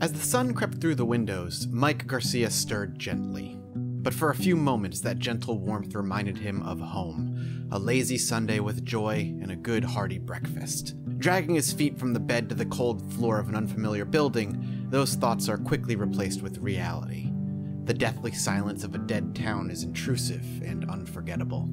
As the sun crept through the windows, Mike Garcia stirred gently. But for a few moments, that gentle warmth reminded him of home, a lazy Sunday with joy and a good hearty breakfast. Dragging his feet from the bed to the cold floor of an unfamiliar building, those thoughts are quickly replaced with reality. The deathly silence of a dead town is intrusive and unforgettable.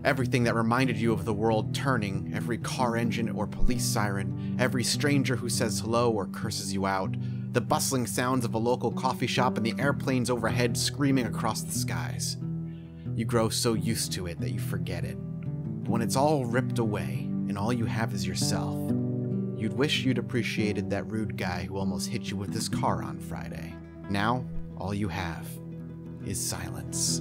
Everything that reminded you of the world turning, every car engine or police siren, every stranger who says hello or curses you out, the bustling sounds of a local coffee shop and the airplanes overhead screaming across the skies. You grow so used to it that you forget it. But when it's all ripped away and all you have is yourself, you'd wish you'd appreciated that rude guy who almost hit you with his car on Friday. Now, all you have is silence.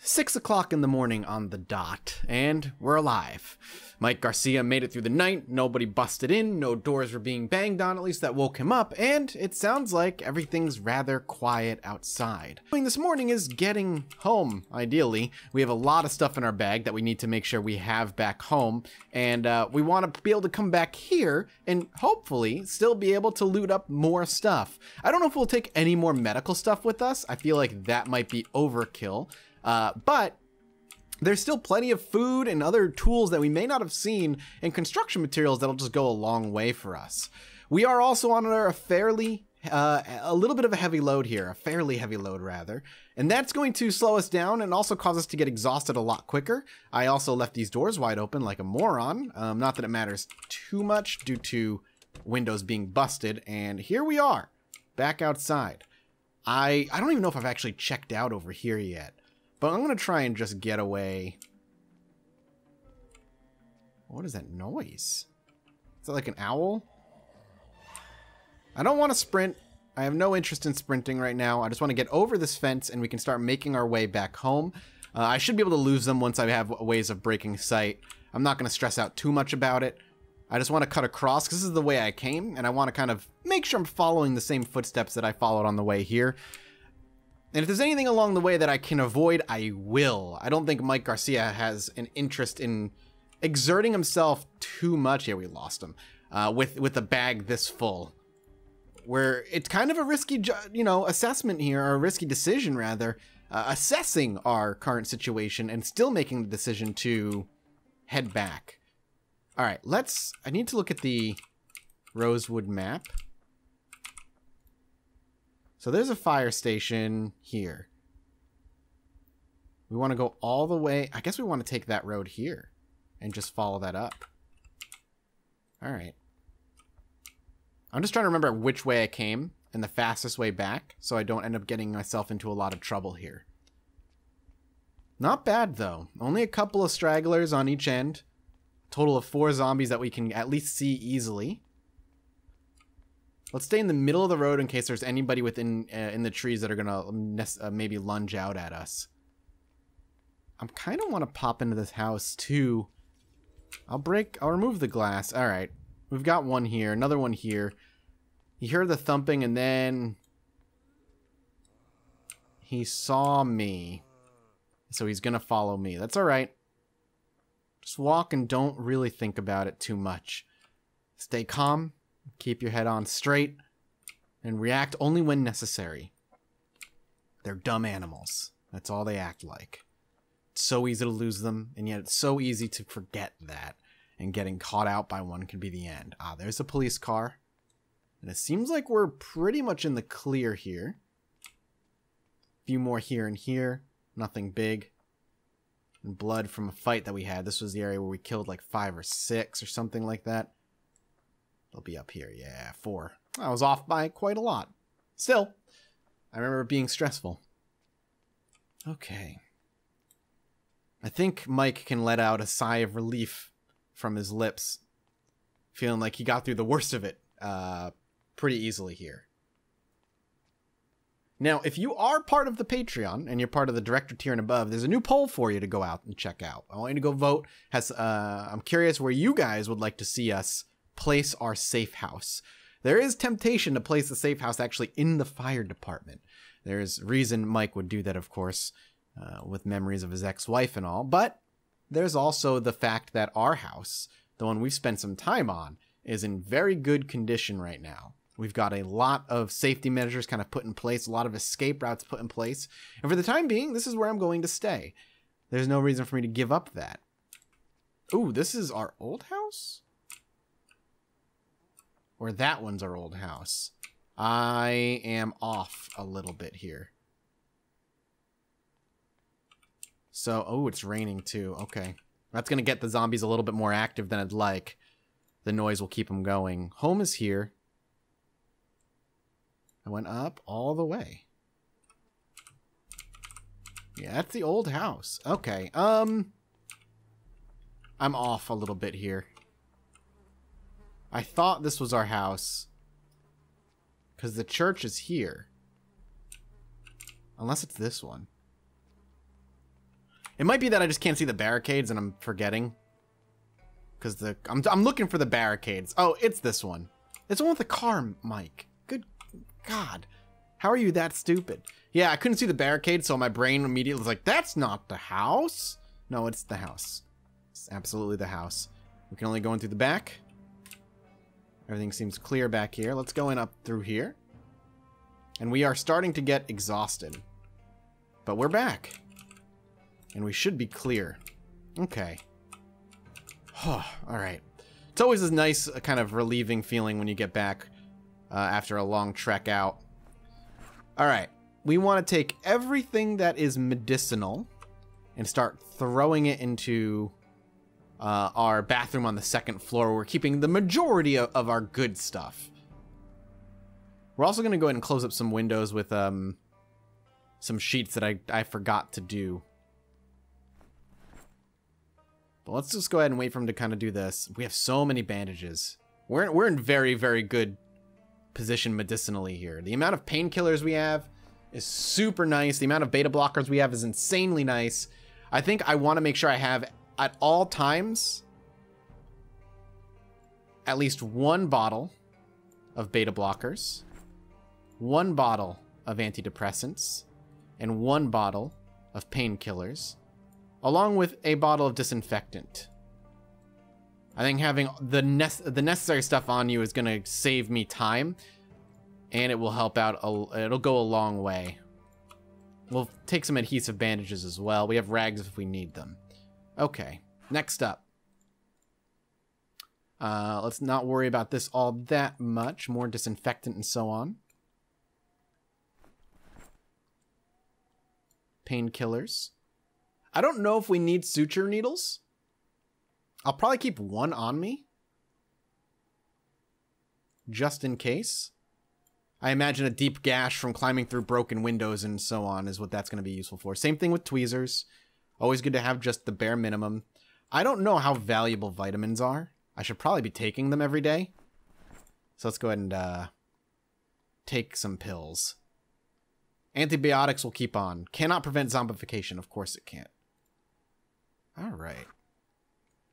Six o'clock in the morning on the dot, and we're alive. Mike Garcia made it through the night, nobody busted in, no doors were being banged on, at least that woke him up, and it sounds like everything's rather quiet outside. What we're doing this morning is getting home, ideally. We have a lot of stuff in our bag that we need to make sure we have back home, and we want to be able to come back here and hopefully still be able to loot up more stuff. I don't know if we'll take any more medical stuff with us. I feel like that might be overkill. But there's still plenty of food and other tools that we may not have seen and construction materials that'll just go a long way for us. We are also on a fairly, a little bit of a heavy load here, a fairly heavy load rather, and that's going to slow us down and also cause us to get exhausted a lot quicker. I also left these doors wide open like a moron, not that it matters too much due to windows being busted, and here we are, back outside. I don't even know if I've actually checked out over here yet. But I'm going to try and just get away. What is that noise? Is that like an owl? I don't want to sprint. I have no interest in sprinting right now. I just want to get over this fence and we can start making our way back home. I should be able to lose them once I have ways of breaking sight. I'm not going to stress out too much about it. I just want to cut across because this is the way I came. And I want to kind of make sure I'm following the same footsteps that I followed on the way here. And if there's anything along the way that I can avoid, I will. I don't think Mike Garcia has an interest in exerting himself too much. Yeah, we lost him. With a bag this full. Where it's kind of a risky, assessment here, or a risky decision, rather. Assessing our current situation and still making the decision to head back. Alright, I need to look at the Rosewood map. So there's a fire station here. We want to go all the way. I guess we want to take that road here and just follow that up. All right. I'm just trying to remember which way I came and the fastest way back so I don't end up getting myself into a lot of trouble here. Not bad, though. Only a couple of stragglers on each end. Total of 4 zombies that we can at least see easily. Let's stay in the middle of the road in case there's anybody within in the trees that are going to maybe lunge out at us. I kind of want to pop into this house too. I'll remove the glass. All right. We've got one here, another one here. You hear the thumping and then he saw me. So he's going to follow me. That's all right. Just walk and don't really think about it too much. Stay calm. Keep your head on straight and react only when necessary. They're dumb animals. That's all they act like. It's so easy to lose them, and yet it's so easy to forget that. And getting caught out by one could be the end. Ah, there's a police car. And it seems like we're pretty much in the clear here. A few more here and here. Nothing big. And blood from a fight that we had. This was the area where we killed like 5 or 6 or something like that. They'll be up here. Yeah, 4. I was off by quite a lot. Still, I remember it being stressful. Okay. I think Mike can let out a sigh of relief from his lips. Feeling like he got through the worst of it pretty easily here. Now, if you are part of the Patreon and you're part of the director tier and above, there's a new poll for you to go out and check out. I want you to go vote. I'm curious where you guys would like to see us place our safe house. There is temptation to place the safe house actually in the fire department. There's reason Mike would do that, of course, with memories of his ex-wife and all. But there's also the fact that our house, the one we've spent some time on, is in very good condition right now. We've got a lot of safety measures kind of put in place, a lot of escape routes put in place. And for the time being, this is where I'm going to stay. There's no reason for me to give up that. Ooh, this is our old house? Or that one's our old house. I am off a little bit here. So, oh, it's raining too. Okay. That's going to get the zombies a little bit more active than I'd like. The noise will keep them going. Home is here. I went up all the way. Yeah, that's the old house. Okay. I'm off a little bit here. I thought this was our house. Because the church is here. Unless it's this one. It might be that I just can't see the barricades and I'm forgetting. Because I'm looking for the barricades. Oh, it's this one. It's the one with the car, Mike. Good God. How are you that stupid? Yeah, I couldn't see the barricade, so my brain immediately was like, that's not the house. No, it's the house. It's absolutely the house. We can only go in through the back. Everything seems clear back here. Let's go in up through here. And we are starting to get exhausted. But we're back. And we should be clear. Okay. Alright. It's always a nice kind of relieving feeling when you get back after a long trek out. Alright. We want to take everything that is medicinal and start throwing it into our bathroom on the second floor. We're keeping the majority of our good stuff. We're also going to go ahead and close up some windows with some sheets that I forgot to do. But let's just go ahead and wait for him to kind of do this. We have so many bandages. We're in very, very good position medicinally here. The amount of painkillers we have is super nice. The amount of beta blockers we have is insanely nice. I think I want to make sure I have at all times at least one bottle of beta blockers, one bottle of antidepressants, and one bottle of painkillers, along with a bottle of disinfectant. I think having the necessary stuff on you is going to save me time, and it will help out. It'll go a long way. We'll take some adhesive bandages as well. We have rags if we need them. Okay, next up. Let's not worry about this all that much. More disinfectant and so on. Painkillers. I don't know if we need suture needles. I'll probably keep one on me. Just in case. I imagine a deep gash from climbing through broken windows and so on is what that's going to be useful for. Same thing with tweezers. Always good to have just the bare minimum. I don't know how valuable vitamins are. I should probably be taking them every day. So let's go ahead and take some pills. Antibiotics will keep on. Cannot prevent zombification. Of course it can't. Alright.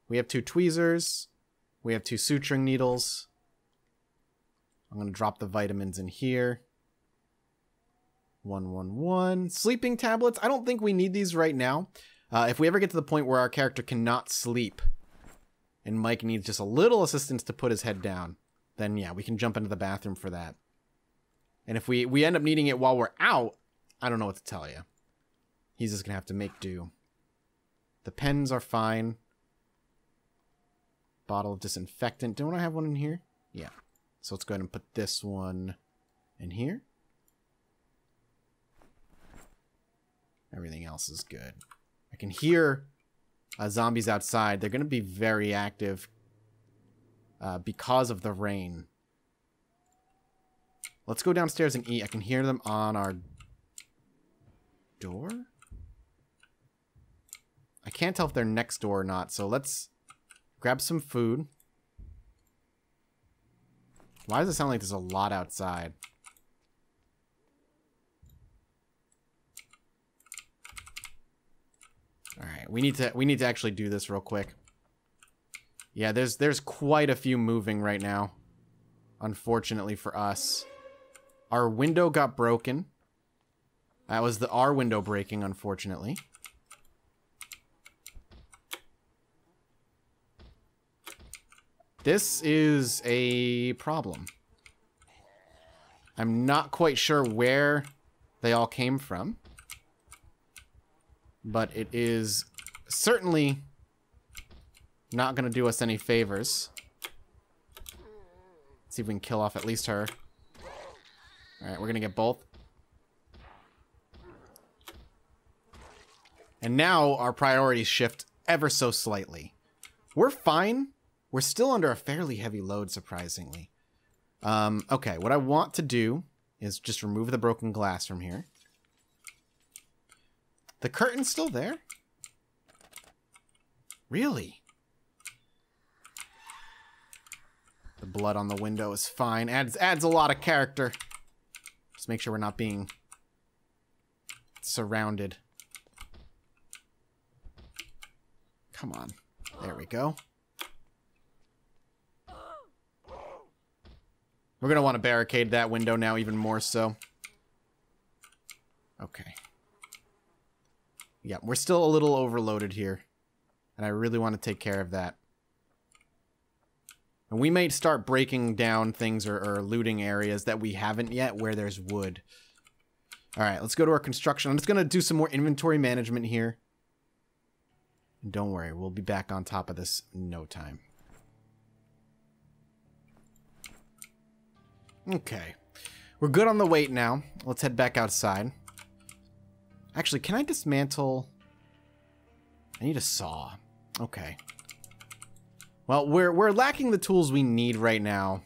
We have 2 tweezers. We have 2 suturing needles. I'm going to drop the vitamins in here. 111. Sleeping tablets. I don't think we need these right now. If we ever get to the point where our character cannot sleep and Mike needs just a little assistance to put his head down, then yeah, we can jump into the bathroom for that. And if we end up needing it while we're out, I don't know what to tell you. He's just going to have to make do. The pens are fine. Bottle of disinfectant. Don't I have one in here? Yeah. So let's go ahead and put this one in here. Everything else is good. I can hear zombies outside. They're going to be very active because of the rain. Let's go downstairs and eat. I can hear them on our door. I can't tell if they're next door or not, so let's grab some food. Why does it sound like there's a lot outside? we need to actually do this real quick. Yeah, there's quite a few moving right now. Unfortunately for us. Our window got broken. That was our window breaking, unfortunately. This is a problem. I'm not quite sure where they all came from. But it is certainly not going to do us any favors. Let's see if we can kill off at least her. Alright, we're going to get both. And now our priorities shift ever so slightly. We're fine. We're still under a fairly heavy load, surprisingly. Okay, what I want to do is just remove the broken glass from here. The curtain's still there? Really? The blood on the window is fine. Adds a lot of character. Just make sure we're not being surrounded. Come on. There we go. We're going to want to barricade that window now even more so. Okay. Yeah, we're still a little overloaded here. And I really want to take care of that. And we may start breaking down things or looting areas that we haven't yet where there's wood. Alright, let's go to our construction. I'm just going to do some more inventory management here. And don't worry, we'll be back on top of this in no time. Okay. We're good on the weight now. Let's head back outside. Actually, can I dismantle? I need a saw. Okay. Well, we're lacking the tools we need right now.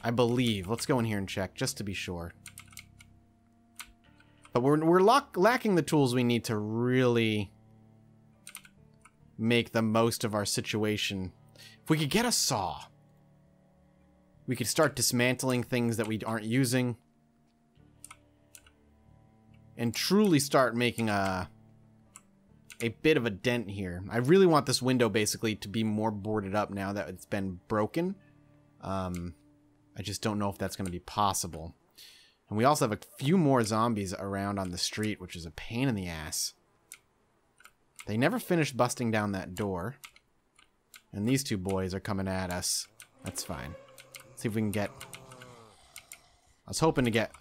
I believe. Let's go in here and check, just to be sure. But we're lacking the tools we need to really make the most of our situation. If we could get a saw, we could start dismantling things that we aren't using. And truly start making a bit of a dent here. I really want this window basically to be more boarded up now that it's been broken. I just don't know if that's going to be possible. And we also have a few more zombies around on the street, which is a pain in the ass. They never finished busting down that door. And these two boys are coming at us. That's fine. Let's see if we can get... I was hoping to get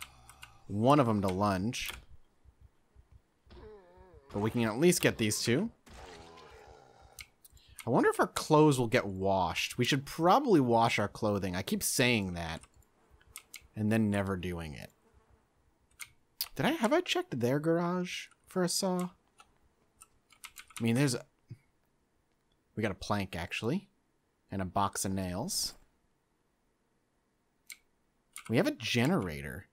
one of them to lunge. But we can at least get these two. I wonder if our clothes will get washed. We should probably wash our clothing. I keep saying that. And then never doing it. Have I checked their garage for a saw? I mean, there's a... We got a plank, actually. And a box of nails. We have a generator.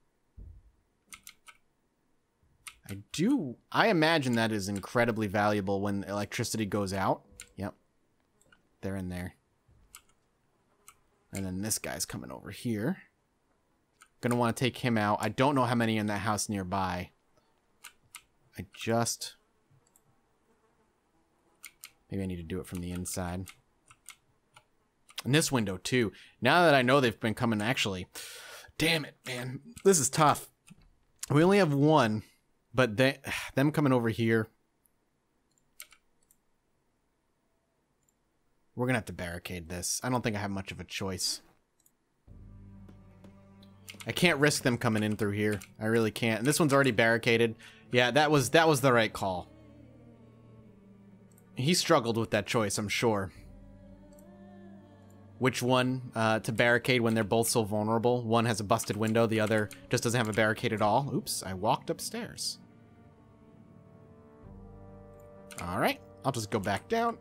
I imagine that is incredibly valuable when electricity goes out. Yep. They're in there. And then this guy's coming over here. Gonna want to take him out. I don't know how many in that house nearby. Maybe I need to do it from the inside. And this window, too. Now that I know they've been coming, actually. Damn it, man. This is tough. We only have one. But them coming over here. We're going to have to barricade this. I don't think I have much of a choice. I can't risk them coming in through here. I really can't. And this one's already barricaded. Yeah, that was the right call. He struggled with that choice, I'm sure. Which one to barricade when they're both so vulnerable? One has a busted window, the other just doesn't have a barricade at all. Oops, I walked upstairs. Alright, I'll just go back down.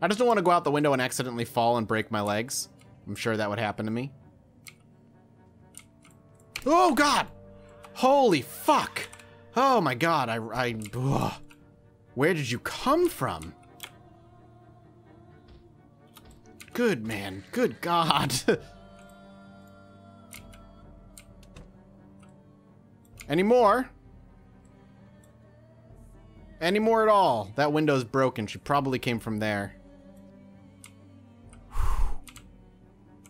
I just don't want to go out the window and accidentally fall and break my legs. I'm sure that would happen to me. Oh, God! Holy fuck! Oh, my God, ugh. Where did you come from? Good, man. Good God. Any more? Any more at all. That window's broken. She probably came from there.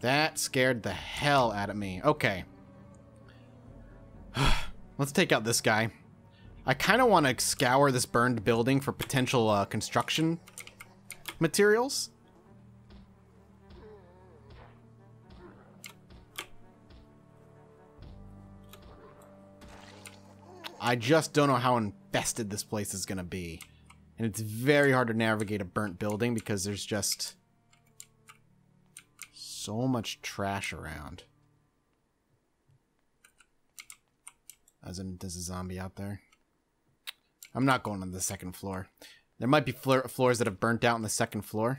That scared the hell out of me. Okay. Let's take out this guy. I kind of want to scour this burned building for potential construction materials. I just don't know how infested this place is going to be. And it's very hard to navigate a burnt building because there's just so much trash around. As in, there's a zombie out there. I'm not going on the second floor. There might be floors that have burnt out on the second floor.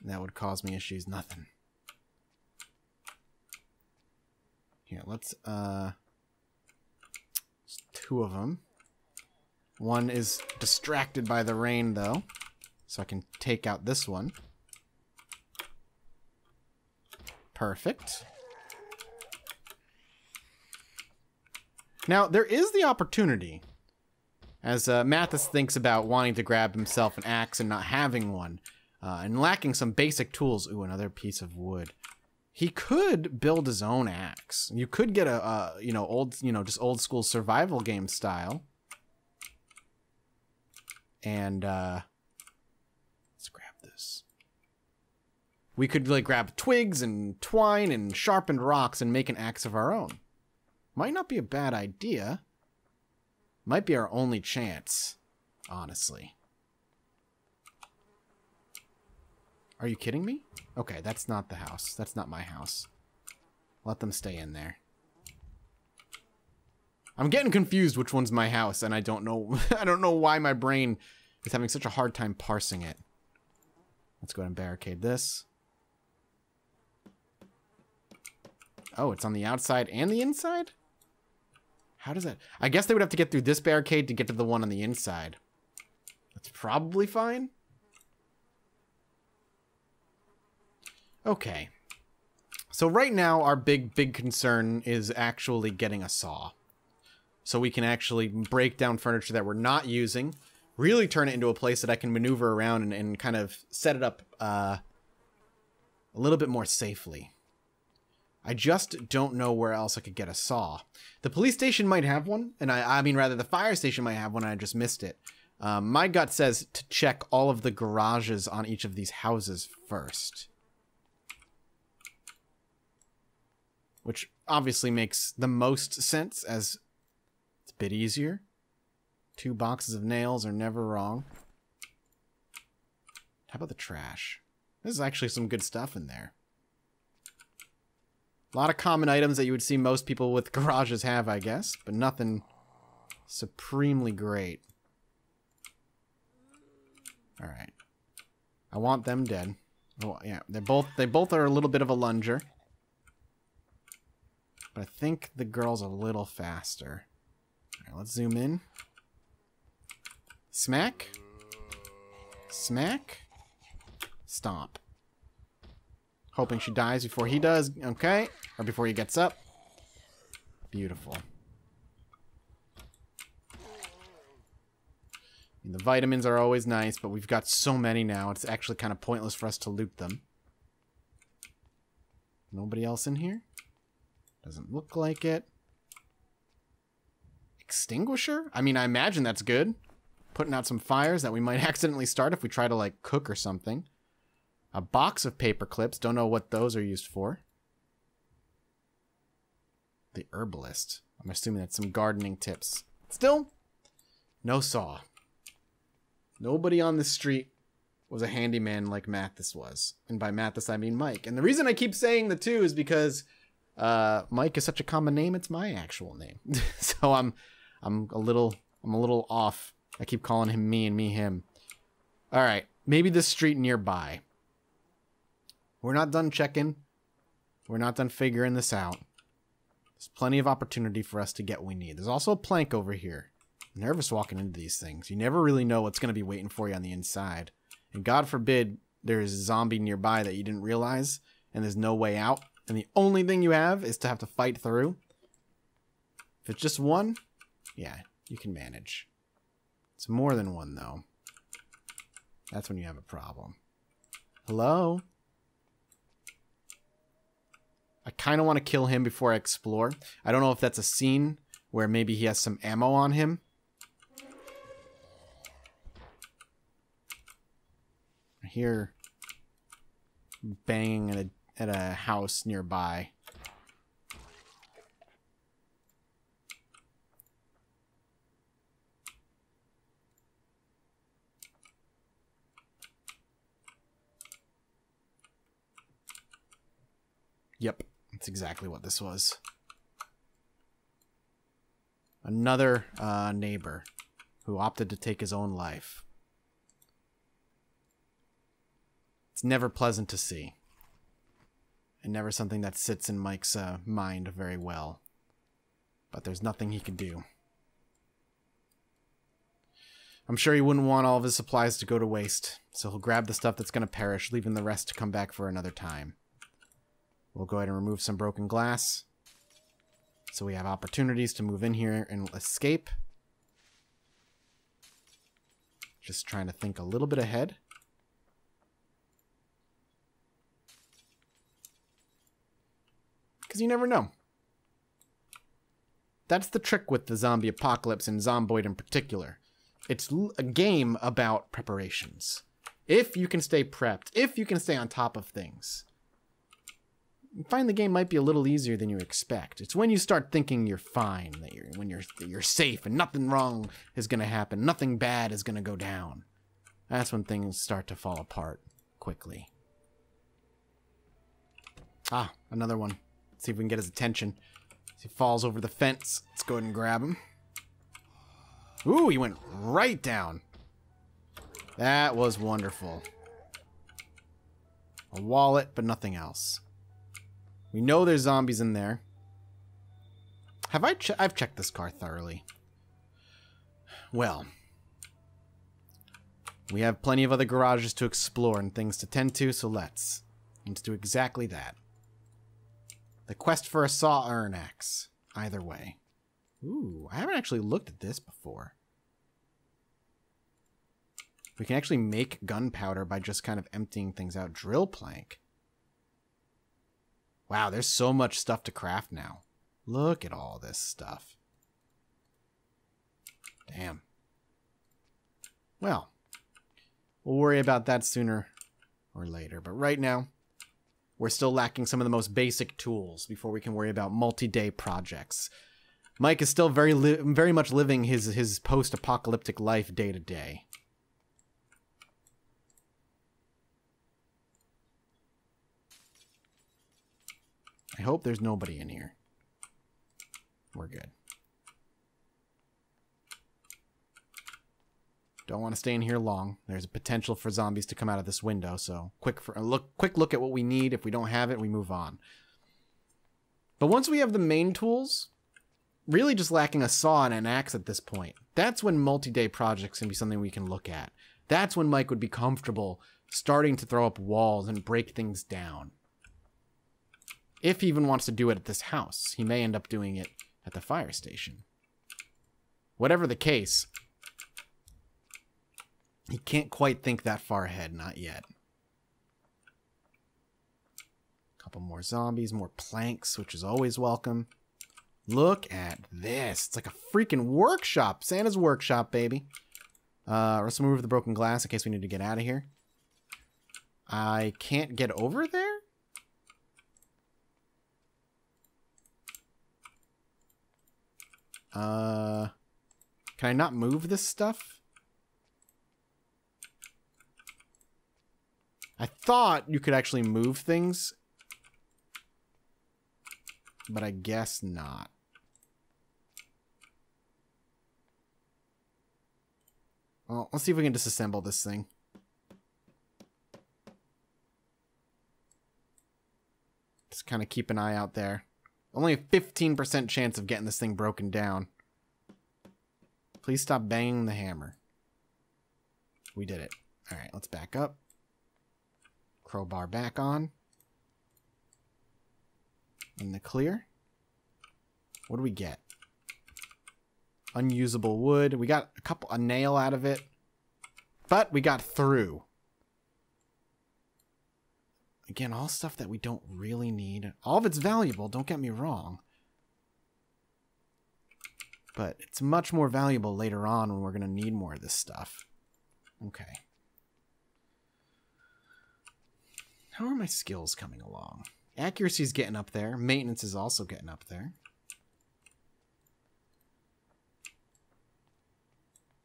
That would cause me issues. Nothing. Here, let's, there's 2 of them. One is distracted by the rain, though. So I can take out this one. Perfect. Now, there is the opportunity, as Mathis thinks about wanting to grab himself an axe and not having one, and lacking some basic tools. Ooh, another piece of wood. He could build his own axe. You could get a just old school survival game style. And let's grab this. We could like grab twigs and twine and sharpened rocks and make an axe of our own. Might not be a bad idea. Might be our only chance, honestly. Are you kidding me? Okay, that's not the house. That's not my house. Let them stay in there. I'm getting confused which one's my house, and I don't know I don't know why my brain is having such a hard time parsing it. Let's go ahead and barricade this. Oh, it's on the outside and the inside? How does that... I guess they would have to get through this barricade to get to the one on the inside. That's probably fine. Okay. So right now, our big concern is actually getting a saw. So we can actually break down furniture that we're not using, really turn it into a place that I can maneuver around and kind of set it up a little bit more safely. I just don't know where else I could get a saw. The police station might have one, and I mean, rather, the fire station might have one, and I just missed it. My gut says to check all of the garages on each of these houses first. Which obviously makes the most sense, as it's a bit easier. 2 boxes of nails are never wrong. How about the trash? There's actually some good stuff in there. A lot of common items that you would see most people with garages have, I guess, but nothing supremely great. Alright. I want them dead. Oh, yeah, they both are a little bit of a lunger. But I think the girl's a little faster. Alright, let's zoom in. Smack. Smack. Stomp. Hoping she dies before he does. Okay. Or before he gets up. Beautiful. And the vitamins are always nice, but we've got so many now, it's actually kind of pointless for us to loot them. Nobody else in here? Doesn't look like it. Extinguisher? I mean, I imagine that's good. Putting out some fires that we might accidentally start if we try to, like, cook or something. A box of paper clips. Don't know what those are used for. The herbalist. I'm assuming that's some gardening tips. Still, no saw. Nobody on the street was a handyman like Mathis was. And by Mathis, I mean Mike. And the reason I keep saying the two is because Mike is such a common name. It's my actual name. So I'm a little off. I keep calling him me and me him. All right, maybe this street nearby. We're not done checking. We're not done figuring this out. There's plenty of opportunity for us to get what we need. There's also a plank over here. I'm nervous walking into these things. You never really know what's going to be waiting for you on the inside. And God forbid there's a zombie nearby that you didn't realize and there's no way out. And the only thing you have is to have to fight through. If it's just one, yeah, You can manage. It's more than one, though. That's when you have a problem. Hello? I kind of want to kill him before I explore. I don't know if that's a scene where maybe he has some ammo on him. I hear banging at a house nearby. Yep, that's exactly what this was. Another neighbor who opted to take his own life. It's never pleasant to see. And never something that sits in Mike's mind very well. But there's nothing he can do. I'm sure he wouldn't want all of his supplies to go to waste, so he'll grab the stuff that's going to perish, leaving the rest to come back for another time. We'll go ahead and remove some broken glass, so we have opportunities to move in here and escape. Just trying to think a little bit ahead. Because you never know. That's the trick with the zombie apocalypse and Zomboid in particular. It's a game about preparations. If you can stay prepped, if you can stay on top of things, you find the game might be a little easier than you expect. It's when you start thinking you're fine, that you're safe and nothing wrong is going to happen, nothing bad is going to go down. That's when things start to fall apart quickly. Ah, another one. Let's see if we can get his attention. As he falls over the fence, let's go ahead and grab him. Ooh, he went right down. That was wonderful. A wallet, but nothing else. We know there's zombies in there. I've checked this car thoroughly. Well, we have plenty of other garages to explore and things to tend to, so let's do exactly that. The quest for a saw or an axe. Either way. Ooh, I haven't actually looked at this before. We can actually make gunpowder by just kind of emptying things out. Drill plank. Wow, there's so much stuff to craft now. Look at all this stuff. Damn. Well, we'll worry about that sooner or later. But right now, we're still lacking some of the most basic tools before we can worry about multi-day projects. Mike is still very much living his post-apocalyptic life day to day. I hope there's nobody in here. We're good. Don't want to stay in here long. There's a potential for zombies to come out of this window, so quick look at what we need. If we don't have it, we move on. But once we have the main tools, really just lacking a saw and an axe at this point, that's when multi-day projects can be something we can look at. That's when Mike would be comfortable starting to throw up walls and break things down. If he even wants to do it at this house, he may end up doing it at the fire station. Whatever the case, he can't quite think that far ahead, not yet. Couple more zombies, more planks, which is always welcome. Look at this. It's like a freaking workshop. Santa's workshop, baby. Let's move the broken glass in case we need to get out of here. I can't get over there? Can I not move this stuff? I thought you could actually move things, but I guess not. Well, let's see if we can disassemble this thing. Just kind of keep an eye out there. Only a 15% chance of getting this thing broken down. Please stop banging the hammer. We did it. All right, let's back up. Crowbar back on. In the clear. What do we get? unusable wood. We got a nail out of it, but we got through. Again, all stuff that we don't really need. All of it's valuable, don't get me wrong. But it's much more valuable later on when we're going to need more of this stuff. Okay. How are my skills coming along? Accuracy's getting up there. Maintenance is also getting up there.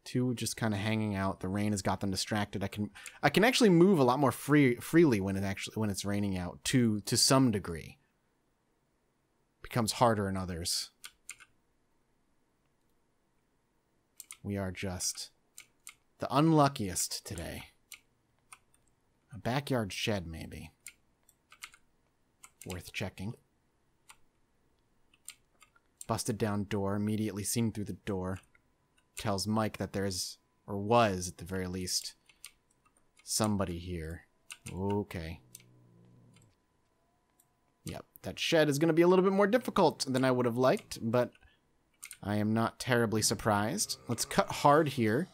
2 just kind of hanging out. The rain has got them distracted. I can actually move a lot more freely when it's raining out to some degree. Becomes harder in others. We are just the unluckiest today. A backyard shed, maybe. Worth checking. Busted down door, immediately seen through the door. Tells Mike that there's, or was at the very least, somebody here. Okay. Yep, that shed is going to be a little bit more difficult than I would have liked, but I am not terribly surprised. Let's cut hard here.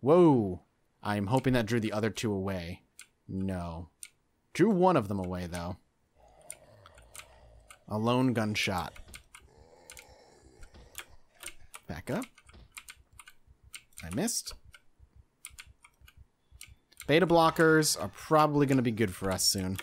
Whoa! I'm hoping that drew the other 2 away. No. Drew one of them away, though. A lone gunshot. Back up. I missed. Beta blockers are probably going to be good for us soon.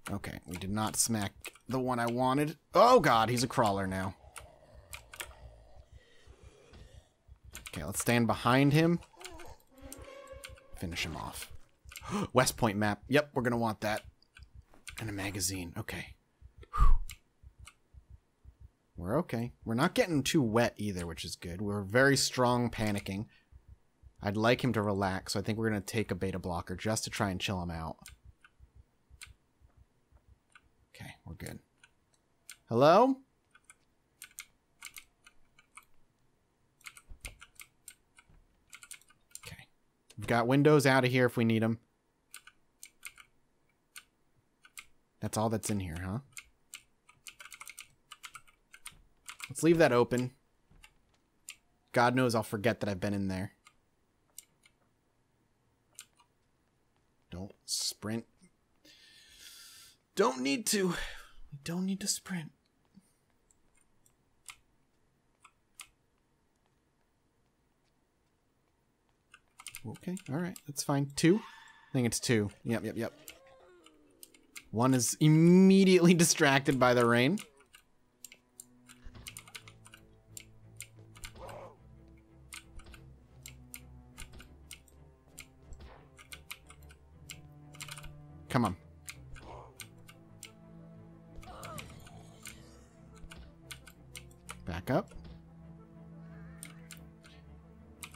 Okay, we did not smack the one I wanted. Oh god, he's a crawler now. Okay, let's stand behind him. Finish him off. West Point map. Yep, we're going to want that. And a magazine. Okay. Whew. We're okay. We're not getting too wet either, which is good. We're very strong panicking. I'd like him to relax, so I think we're going to take a beta blocker just to try and chill him out. Okay, we're good. Hello? Okay. We've got windows out of here if we need them. That's all that's in here, huh? Let's leave that open. God knows I'll forget that I've been in there. Don't sprint. Don't need to. We don't need to sprint. Okay, alright. That's fine. 2? I think it's 2. Yep. One is immediately distracted by the rain. Come on. Back up.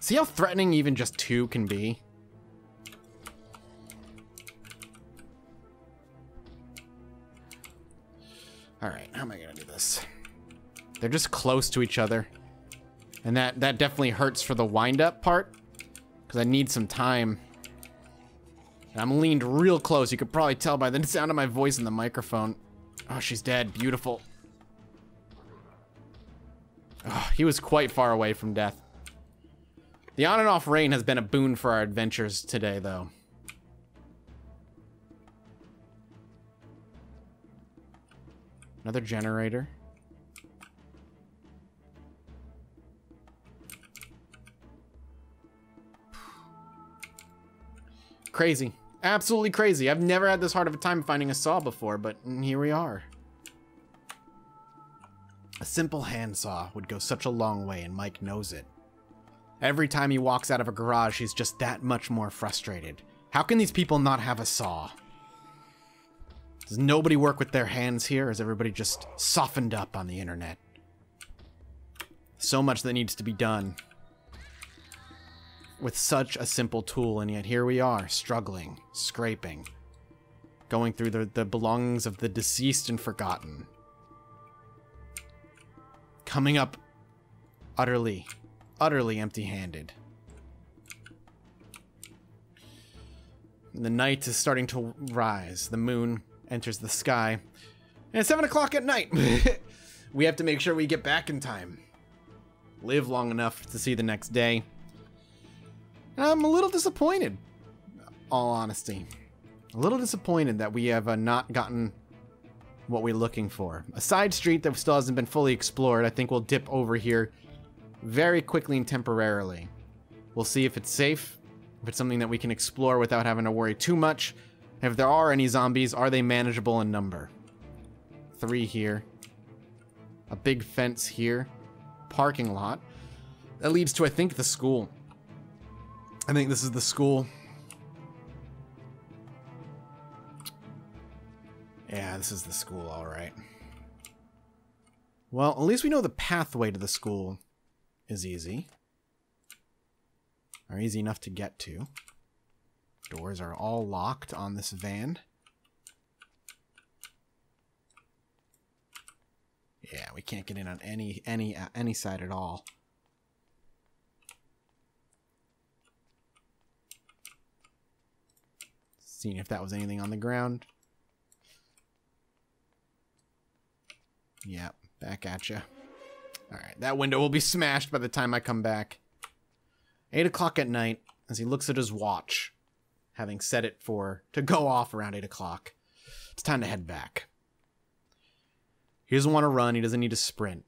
See how threatening even just 2 can be? Alright, how am I gonna do this? They're just close to each other. And that definitely hurts for the wind-up part. Because I need some time. And I'm leaned real close. You could probably tell by the sound of my voice in the microphone. Oh, she's dead. Beautiful. Oh, he was quite far away from death. The on and off rain has been a boon for our adventures today, though. Another generator. Crazy. Absolutely crazy. I've never had this hard of a time finding a saw before, but here we are. A simple handsaw would go such a long way, and Mike knows it. Every time he walks out of a garage, he's just that much more frustrated. How can these people not have a saw? Does nobody work with their hands here? Is everybody just softened up on the internet? So much that needs to be done with such a simple tool, and yet here we are, struggling, scraping, going through the belongings of the deceased and forgotten. Coming up utterly empty-handed. The night is starting to rise. The moon enters the sky. And it's 7 o'clock at night. We have to make sure we get back in time. Live long enough to see the next day. I'm a little disappointed, all honesty. A little disappointed that we have not gotten what we're looking for. A side street that still hasn't been fully explored. I think we'll dip over here very quickly and temporarily. We'll see if it's safe, if it's something that we can explore without having to worry too much. And if there are any zombies, are they manageable in number? 3 here. A big fence here. Parking lot. That leads to, I think, the school. I think this is the school. Yeah, this is the school, all right. Well, at least we know the pathway to the school is easy. Or easy enough to get to. Doors are all locked on this van. Yeah, we can't get in on any side at all. Seeing if that was anything on the ground. Yep, back at you. Alright, that window will be smashed by the time I come back. 8 o'clock at night, as he looks at his watch, having set it to go off around 8 o'clock. It's time to head back. He doesn't want to run, he doesn't need to sprint.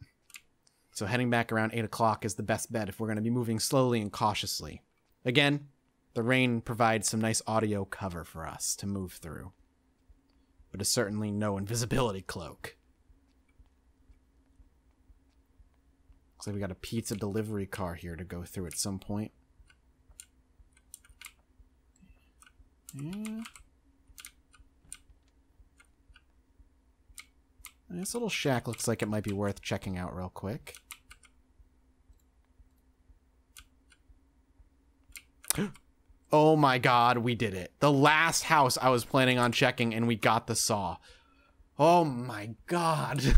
So heading back around 8 o'clock is the best bet if we're going to be moving slowly and cautiously. Again, the rain provides some nice audio cover for us to move through. But it's certainly no invisibility cloak. Looks like we got a pizza delivery car here to go through at some point. Yeah. This little shack looks like it might be worth checking out real quick. Oh my god, we did it. The last house I was planning on checking and we got the saw. Oh my god.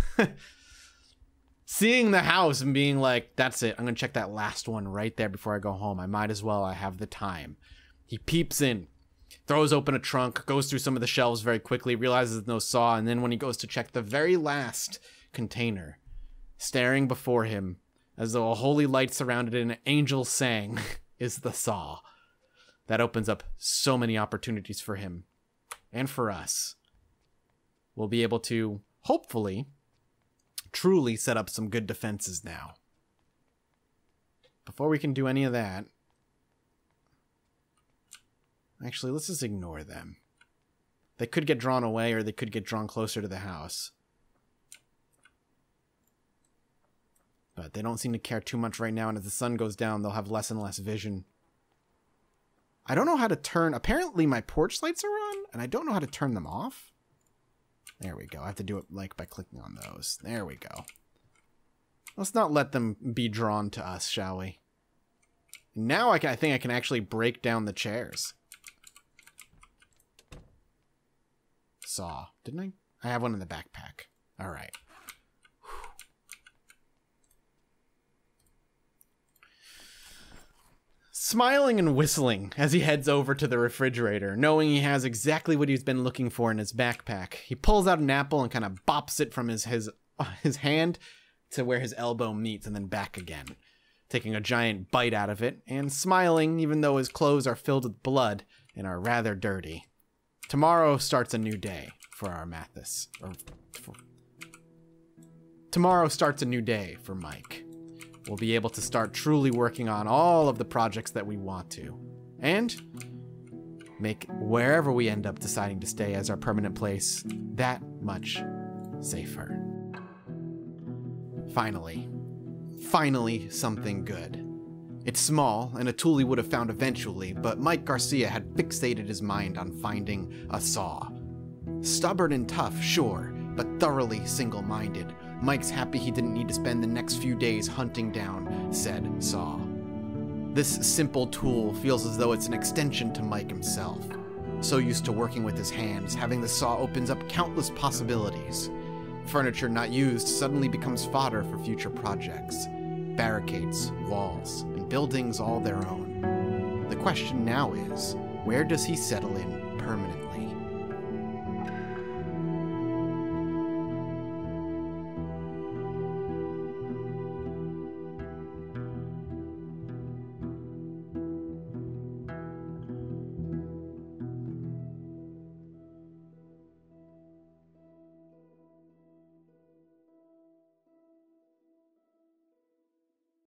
Seeing the house and being like, that's it. I'm going to check that last one right there before I go home. I might as well. I have the time. He peeps in, throws open a trunk, goes through some of the shelves very quickly, realizes there's no saw, and then when he goes to check the very last container, staring before him, as though a holy light surrounded it and an angel sang, is the saw. That opens up so many opportunities for him and for us. We'll be able to, hopefully, truly set up some good defenses now. Before we can do any of that, actually, let's just ignore them. They could get drawn away or they could get drawn closer to the house. But they don't seem to care too much right now, and as the sun goes down, they'll have less and less vision. I don't know how to turn... Apparently my porch lights are on, and I don't know how to turn them off. There we go. I have to do it like by clicking on those. There we go. Let's not let them be drawn to us, shall we? Now I think I can actually break down the chairs. Saw. Didn't I? I have one in the backpack. All right. Smiling and whistling as he heads over to the refrigerator, knowing he has exactly what he's been looking for in his backpack. He pulls out an apple and kind of bops it from his hand to where his elbow meets and then back again, taking a giant bite out of it and smiling even though his clothes are filled with blood and are rather dirty. Tomorrow starts a new day for our Mathis. Tomorrow starts a new day for Mike. We'll be able to start truly working on all of the projects that we want to. And make wherever we end up deciding to stay as our permanent place that much safer. Finally something good. It's small, and a tool he would have found eventually, but Mike Garcia had fixated his mind on finding a saw. Stubborn and tough, sure, but thoroughly single-minded. Mike's happy he didn't need to spend the next few days hunting down said saw. This simple tool feels as though it's an extension to Mike himself. So used to working with his hands, having the saw opens up countless possibilities. Furniture not used suddenly becomes fodder for future projects. Barricades, walls, and buildings all their own. The question now is, where does he settle in permanently?